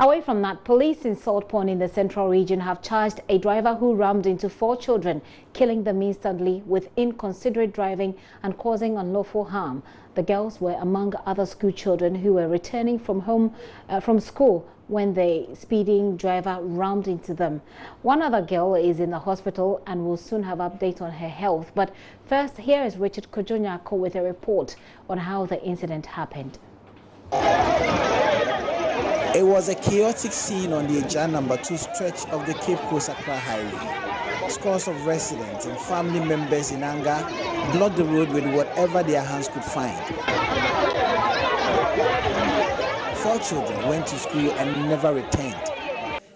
Away from that, police in Salt Pond in the Central Region have charged a driver who rammed into 4 children, killing them instantly with inconsiderate driving and causing unlawful harm. The girls were among other school children who were returning from school when the speeding driver rammed into them. One other girl is in the hospital and will soon have update on her health. But first, here is Richard Kojonyako with a report on how the incident happened. It was a chaotic scene on the Eja number 2 stretch of the Cape Coast Accra Highway. Scores of residents and family members in anger blocked the road with whatever their hands could find. 4 children went to school and never returned.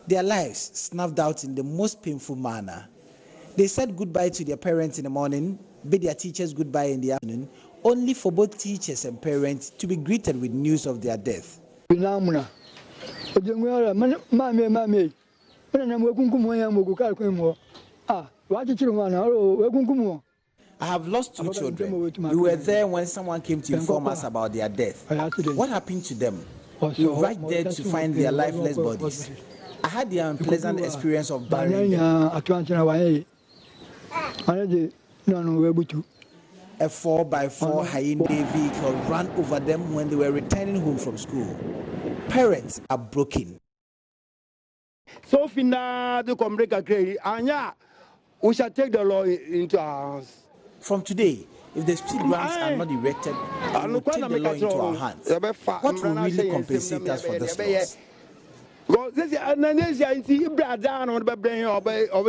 Their lives snuffed out in the most painful manner. They said goodbye to their parents in the morning, bid their teachers goodbye in the afternoon, only for both teachers and parents to be greeted with news of their death. I have lost 2 children. We were there when someone came to inform us about their death. What happened to them? We rushed there to find their lifeless bodies. I had the unpleasant experience of burying them. A 4x4 Hyundai vehicle ran over them when they were returning home from school. Parents are broken. So finna to come break a grade, Anya, we shall take the law into our hands. From today, if the speed ramps are not erected, we will take the law into our hands. What will really compensate us for this loss?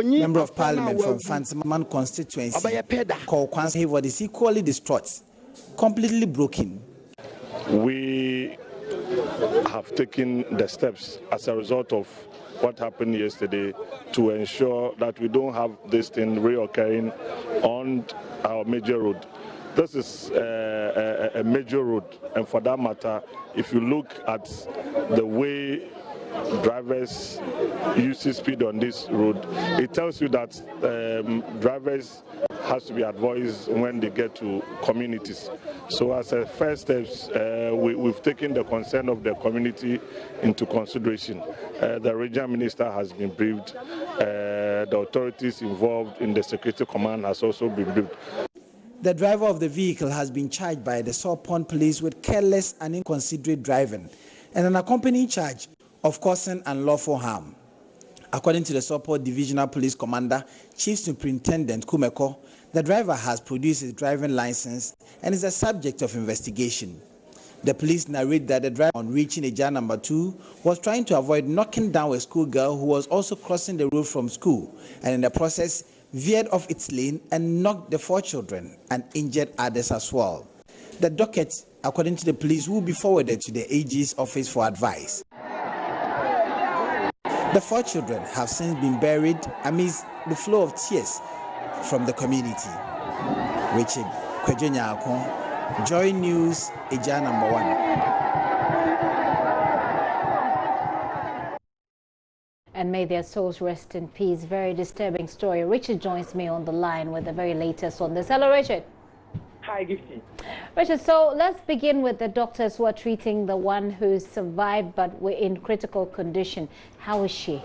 Member of Parliament from Fansiman constituency, Kokwan's Hayward, is equally distraught, completely broken. We have taken the steps as a result of what happened yesterday to ensure that we don't have this thing reoccurring on our major road. This is a major road, and for that matter, if you look at the way drivers use speed on this road, it tells you that drivers has to be advised when they get to communities. So as a first steps, we've taken the concern of the community into consideration. The regional minister has been briefed. The authorities involved in the security command has also been briefed. The driver of the vehicle has been charged by the Salt Pond Police with careless and inconsiderate driving and an accompanying charge of causing unlawful harm. According to the Salt Pond Divisional Police Commander, Chief Superintendent Kumeko, the driver has produced his driving license and is the subject of investigation. The police narrate that the driver, on reaching Eja number 2, was trying to avoid knocking down a schoolgirl who was also crossing the road from school, and in the process veered off its lane and knocked the 4 children and injured others as well. The docket, according to the police, will be forwarded to the AG's office for advice. The 4 children have since been buried amidst the flow of tears from the community. Richard Kojonyako, JoyNews, Eja number 1. And may their souls rest in peace. Very disturbing story. Richard joins me on the line with the very latest on this. Hello, Richard. Hi, Gifty. Richard, so let's begin with the doctors who are treating the one who survived but were in critical condition. How is she?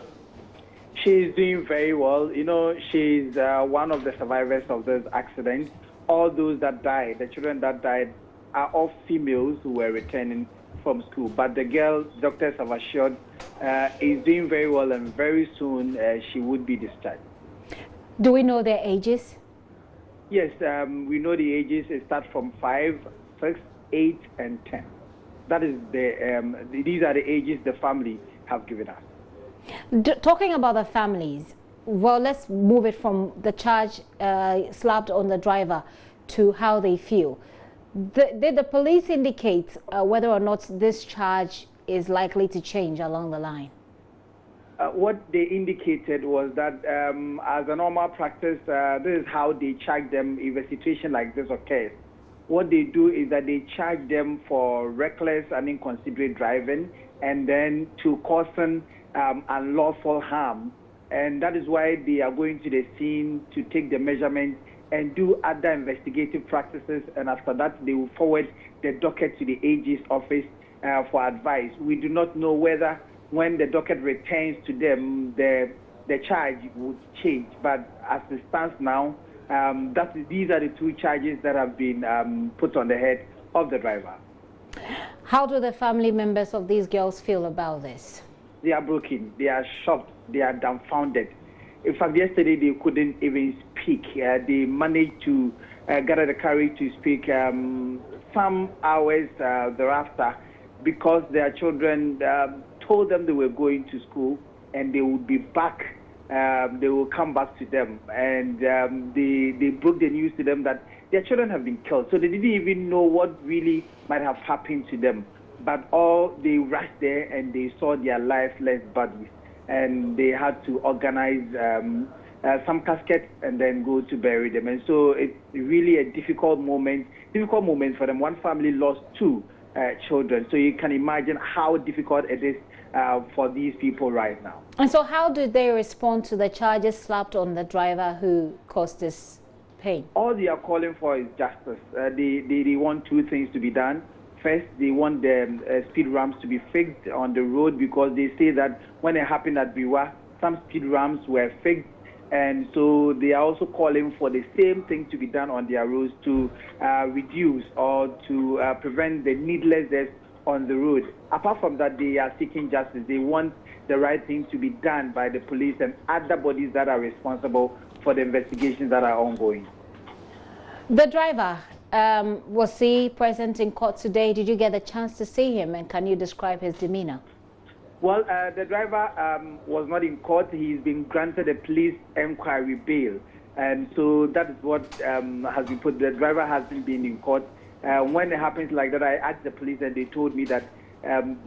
She's doing very well. You know, she's one of the survivors of this accident. All those that died, the children that died, are all females who were returning from school. But the girl, doctors have assured, is doing very well, and very soon she would be discharged. Do we know their ages? Yes, we know the ages start from 5, 6, 8, and 10. That is these are the ages the family have given us. Talking about the families, well, let's move it from the charge slapped on the driver to how they feel. Did the police indicate whether or not this charge is likely to change along the line? What they indicated was that as a normal practice, this is how they charge them if a situation like this occurs. What they do is that they charge them for reckless and inconsiderate driving, and then to causing unlawful harm. And that is why they are going to the scene to take the measurement and do other investigative practices. And after that, they will forward the docket to the AG's office for advice. We do not know whether when the docket returns to them, the charge would change. But as it stands now, these are the two charges that have been put on the head of the driver. How do the family members of these girls feel about this? They are broken. They are shocked. They are dumbfounded. In fact, yesterday they couldn't even speak. They managed to gather the courage to speak some hours thereafter, because their children told them they were going to school and they would be back. They will come back to them, and they broke the news to them that their children have been killed. So they didn't even know what really might have happened to them. But they rushed there and they saw their lifeless bodies, and they had to organize some caskets and then go to bury them. And so it's really a difficult moment for them. One family lost two children, so you can imagine how difficult it is for these people right now. And so how did they respond to the charges slapped on the driver who caused this pain? All they are calling for is justice. They want two things to be done. First, they want the speed ramps to be fixed on the road, because they say that when it happened at Biwa, some speed ramps were fixed, and so they are also calling for the same thing to be done on their roads to reduce or to prevent the needless deaths on the road. Apart from that, they are seeking justice. They want the right thing to be done by the police and other bodies that are responsible for the investigations that are ongoing. The driver, was he present in court today? Did you get a chance to see him, and can you describe his demeanor? Well, the driver was not in court. He's been granted a police inquiry bail, and so that is what has been put. The driver hasn't been in court. When it happens like that, I asked the police, and they told me that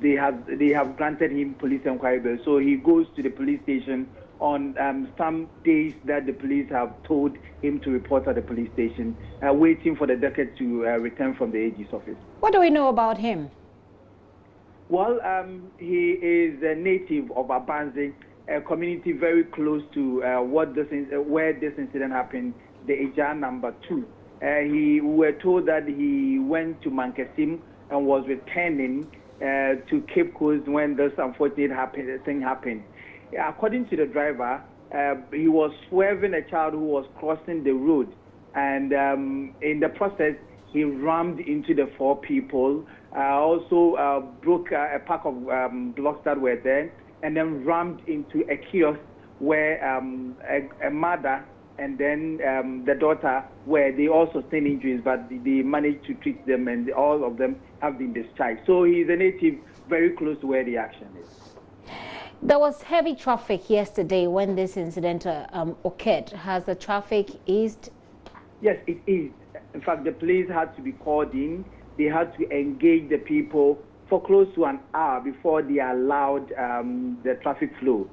they have granted him police inquiry bail. So he goes to the police station on some days that the police have told him to report at the police station, waiting for the docket to return from the AG's office. What do we know about him? Well, he is a native of Abanze, a community very close to where this incident happened, the Eja number 2. We were told that he went to Mankasim and was returning to Cape Coast when this unfortunate thing happened. According to the driver, he was swerving a child who was crossing the road, and in the process, he rammed into the 4 people, also broke a pack of blocks that were there, and then rammed into a kiosk where a mother and then the daughter, where they also sustained injuries, but they managed to treat them, and all of them have been discharged. So he's a native very close to where the action is. There was heavy traffic yesterday when this incident occurred. Has the traffic eased? Yes, it is. In fact, the police had to be called in. They had to engage the people for close to an hour before they allowed the traffic flow.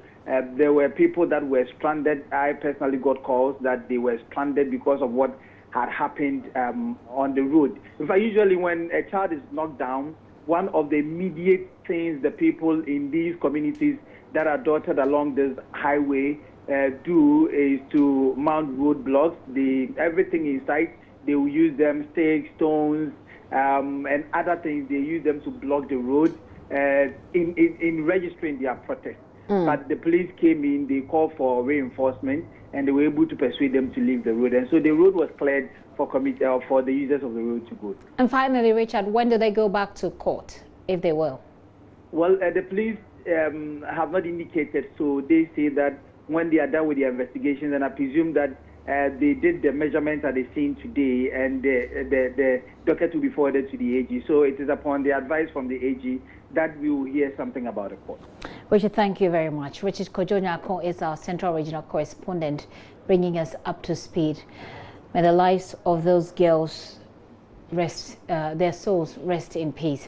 There were people that were stranded. I personally got calls that they were stranded because of what had happened on the road. In fact, usually when a child is knocked down, one of the immediate things the people in these communities that are dotted along this highway do is to mount roadblocks. Everything in sight, they will use them, stakes, stones, and other things. They use them to block the road in registering their protest. But the police came in, they called for reinforcement, and they were able to persuade them to leave the road. And so the road was cleared for the users of the road to go. And finally, Richard, when do they go back to court, if they will? Well, the police have not indicated, so they say that when they are done with their investigation, and I presume that they did the measurements at the scene today, and the docket will be forwarded to the AG. So it is upon the advice from the AG that we will hear something about the court. Richard, thank you very much. Richard Kojo-Nyako is our Central Regional Correspondent, bringing us up to speed. May the lives of those girls rest, their souls rest in peace.